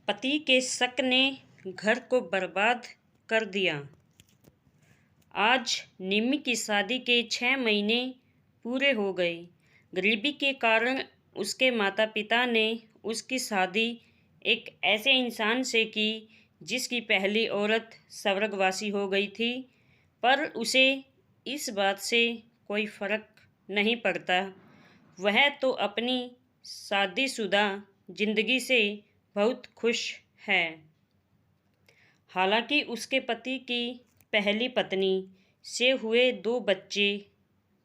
पति के शक ने घर को बर्बाद कर दिया। आज निम्मी की शादी के 6 महीने पूरे हो गए। गरीबी के कारण उसके माता पिता ने उसकी शादी एक ऐसे इंसान से की जिसकी पहली औरत स्वर्गवासी हो गई थी, पर उसे इस बात से कोई फ़र्क नहीं पड़ता। वह तो अपनी शादीशुदा ज़िंदगी से बहुत खुश है। हालांकि उसके पति की पहली पत्नी से हुए 2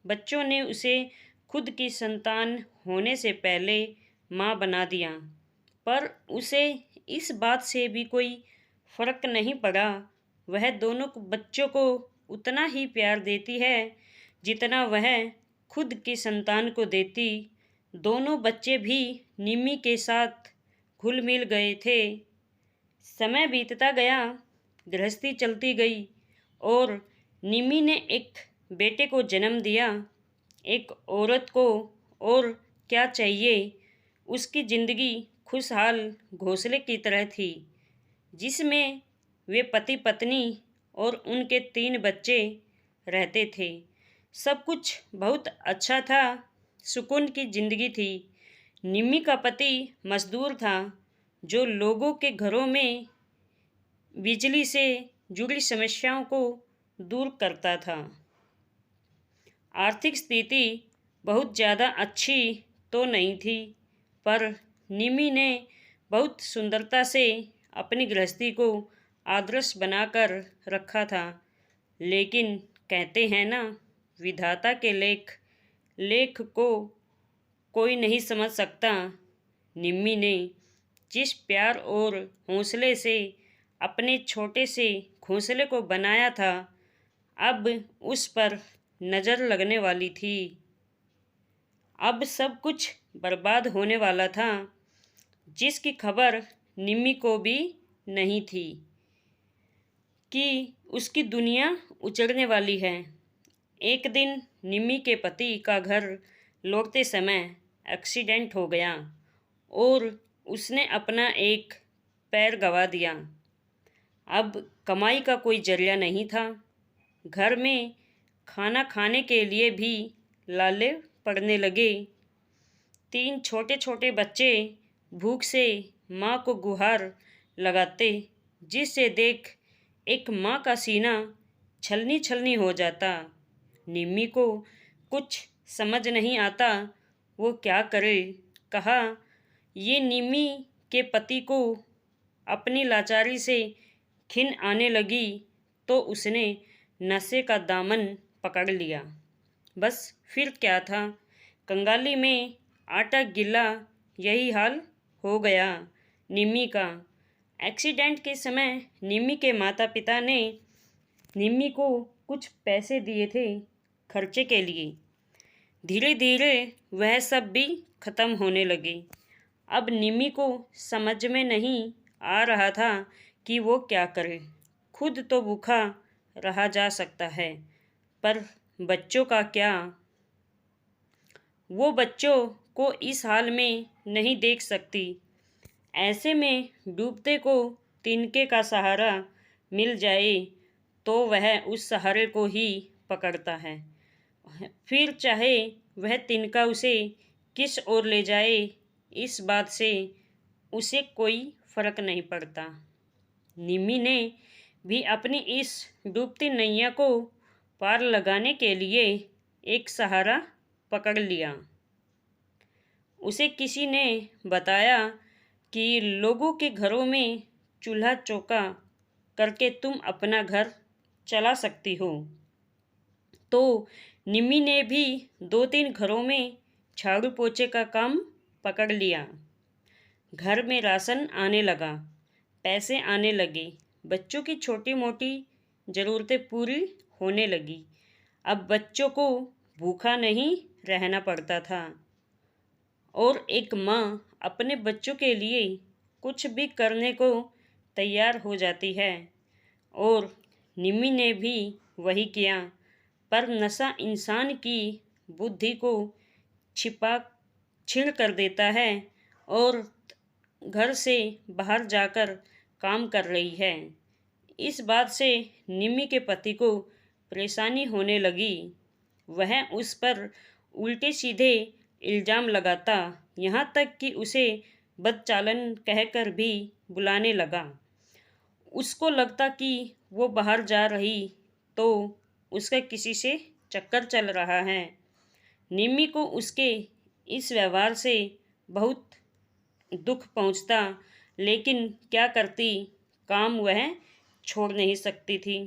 बच्चों ने उसे खुद की संतान होने से पहले मां बना दिया, पर उसे इस बात से भी कोई फ़र्क नहीं पड़ा। वह दोनों बच्चों को उतना ही प्यार देती है जितना वह खुद की संतान को देती। दोनों बच्चे भी निम्मी के साथ घुल मिल गए थे। समय बीतता गया, गृहस्थी चलती गई और निम्मी ने एक बेटे को जन्म दिया। एक औरत को और क्या चाहिए। उसकी ज़िंदगी खुशहाल घोंसले की तरह थी जिसमें वे पति पत्नी और उनके 3 बच्चे रहते थे। सब कुछ बहुत अच्छा था, सुकून की ज़िंदगी थी। निम्मी का पति मज़दूर था जो लोगों के घरों में बिजली से जुड़ी समस्याओं को दूर करता था। आर्थिक स्थिति बहुत ज़्यादा अच्छी तो नहीं थी, पर निम्मी ने बहुत सुंदरता से अपनी गृहस्थी को आदर्श बनाकर रखा था। लेकिन कहते हैं ना, विधाता के लेख को कोई नहीं समझ सकता। निम्मी ने जिस प्यार और हौसले से अपने छोटे से घोंसले को बनाया था, अब उस पर नज़र लगने वाली थी। अब सब कुछ बर्बाद होने वाला था, जिसकी खबर निम्मी को भी नहीं थी कि उसकी दुनिया उजड़ने वाली है। एक दिन निम्मी के पति का घर लौटते समय एक्सीडेंट हो गया और उसने अपना एक पैर गंवा दिया। अब कमाई का कोई जरिया नहीं था। घर में खाना खाने के लिए भी लाले पड़ने लगे। 3 छोटे छोटे बच्चे भूख से माँ को गुहार लगाते, जिसे देख एक माँ का सीना छलनी छलनी हो जाता। निम्मी को कुछ समझ नहीं आता, वो क्या करे। कहा, ये निम्मी के पति को अपनी लाचारी से घिन आने लगी तो उसने नशे का दामन पकड़ लिया। बस फिर क्या था, कंगाली में आटा गिला, यही हाल हो गया निम्मी का। एक्सीडेंट के समय निम्मी के माता पिता ने निम्मी को कुछ पैसे दिए थे खर्चे के लिए। धीरे धीरे वह सब भी ख़त्म होने लगे। अब निम्मी को समझ में नहीं आ रहा था कि वो क्या करे। खुद तो भूखा रहा जा सकता है, पर बच्चों का क्या। वो बच्चों को इस हाल में नहीं देख सकती। ऐसे में डूबते को तिनके का सहारा मिल जाए तो वह उस सहारे को ही पकड़ता है, फिर चाहे वह तिनका उसे किस ओर ले जाए, इस बात से उसे कोई फ़र्क नहीं पड़ता। निम्मी ने भी अपनी इस डूबती नैया को पार लगाने के लिए एक सहारा पकड़ लिया। उसे किसी ने बताया कि लोगों के घरों में चूल्हा चौका करके तुम अपना घर चला सकती हो। तो निम्मी ने भी 2-3 घरों में झाड़ू पोछे का काम पकड़ लिया। घर में राशन आने लगा, पैसे आने लगे, बच्चों की छोटी मोटी ज़रूरतें पूरी होने लगी। अब बच्चों को भूखा नहीं रहना पड़ता था और एक माँ अपने बच्चों के लिए कुछ भी करने को तैयार हो जाती है। और निम्मी ने भी वही किया, पर नशा इंसान की बुद्धि को छीण कर देता है और घर से बाहर जाकर काम कर रही है। इस बात से निम्मी के पति को परेशानी होने लगी। वह उस पर उल्टे सीधे इल्ज़ाम लगाता, यहाँ तक कि उसे बदचालन कहकर भी बुलाने लगा। उसको लगता कि वो बाहर जा रही तो उसका किसी से चक्कर चल रहा है। निम्मी को उसके इस व्यवहार से बहुत दुख पहुंचता, लेकिन क्या करती, काम वह छोड़ नहीं सकती थी,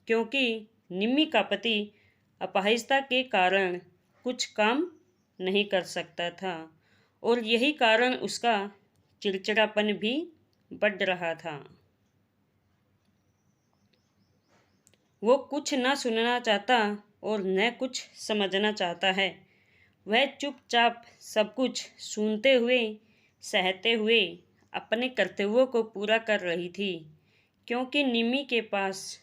क्योंकि निम्मी का पति अपाहिजता के कारण कुछ काम नहीं कर सकता था और यही कारण उसका चिड़चिड़ापन भी बढ़ रहा था। वो कुछ न सुनना चाहता और न कुछ समझना चाहता है। वह चुपचाप सब कुछ सुनते हुए, सहते हुए अपने कर्तव्यों को पूरा कर रही थी, क्योंकि निम्मी के पास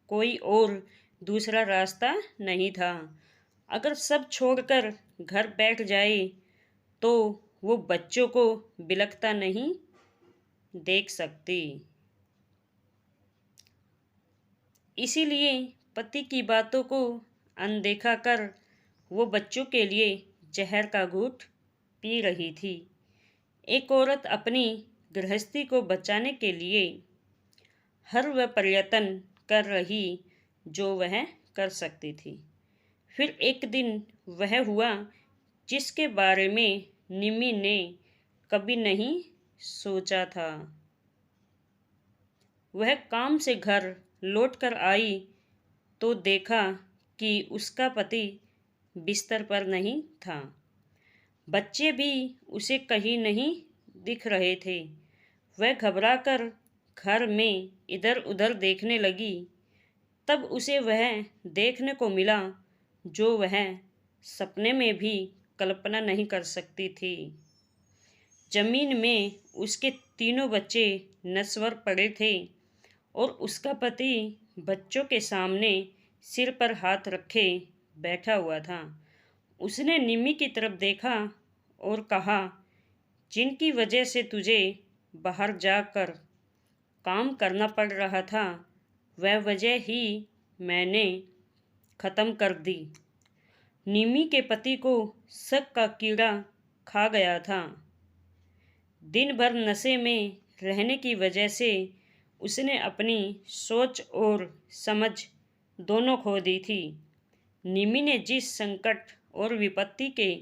कोई और दूसरा रास्ता नहीं था। अगर सब छोड़कर घर बैठ जाए तो वो बच्चों को बिलखता नहीं देख सकती। इसीलिए पति की बातों को अनदेखा कर वो बच्चों के लिए जहर का घूंट पी रही थी। एक औरत अपनी गृहस्थी को बचाने के लिए हर वह प्रयत्न कर रही जो वह कर सकती थी। फिर एक दिन वह हुआ जिसके बारे में निम्मी ने कभी नहीं सोचा था। वह काम से घर लौटकर आई तो देखा कि उसका पति बिस्तर पर नहीं था। बच्चे भी उसे कहीं नहीं दिख रहे थे। वह घबराकर घर में इधर उधर देखने लगी। तब उसे वह देखने को मिला जो वह सपने में भी कल्पना नहीं कर सकती थी। जमीन में उसके तीनों बच्चे नश्वर पड़े थे और उसका पति बच्चों के सामने सिर पर हाथ रखे बैठा हुआ था। उसने निम्मी की तरफ देखा और कहा, जिनकी वजह से तुझे बाहर जाकर काम करना पड़ रहा था, वह वजह ही मैंने ख़त्म कर दी। निम्मी के पति को शक का कीड़ा खा गया था। दिन भर नशे में रहने की वजह से उसने अपनी सोच और समझ दोनों खो दी थी। निम्मी ने जिस संकट और विपत्ति के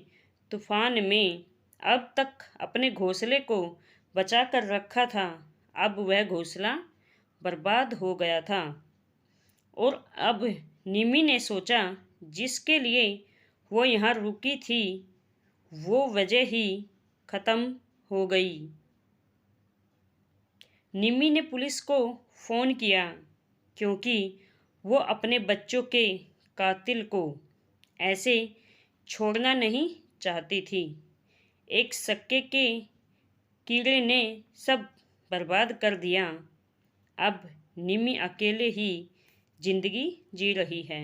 तूफान में अब तक अपने घोंसले को बचा कर रखा था, अब वह घोंसला बर्बाद हो गया था। और अब निम्मी ने सोचा, जिसके लिए वो यहाँ रुकी थी वो वजह ही ख़त्म हो गई। निम्मी ने पुलिस को फ़ोन किया, क्योंकि वो अपने बच्चों के कातिल को ऐसे छोड़ना नहीं चाहती थी। एक शक्के के कीड़े ने सब बर्बाद कर दिया। अब निम्मी अकेले ही जिंदगी जी रही है।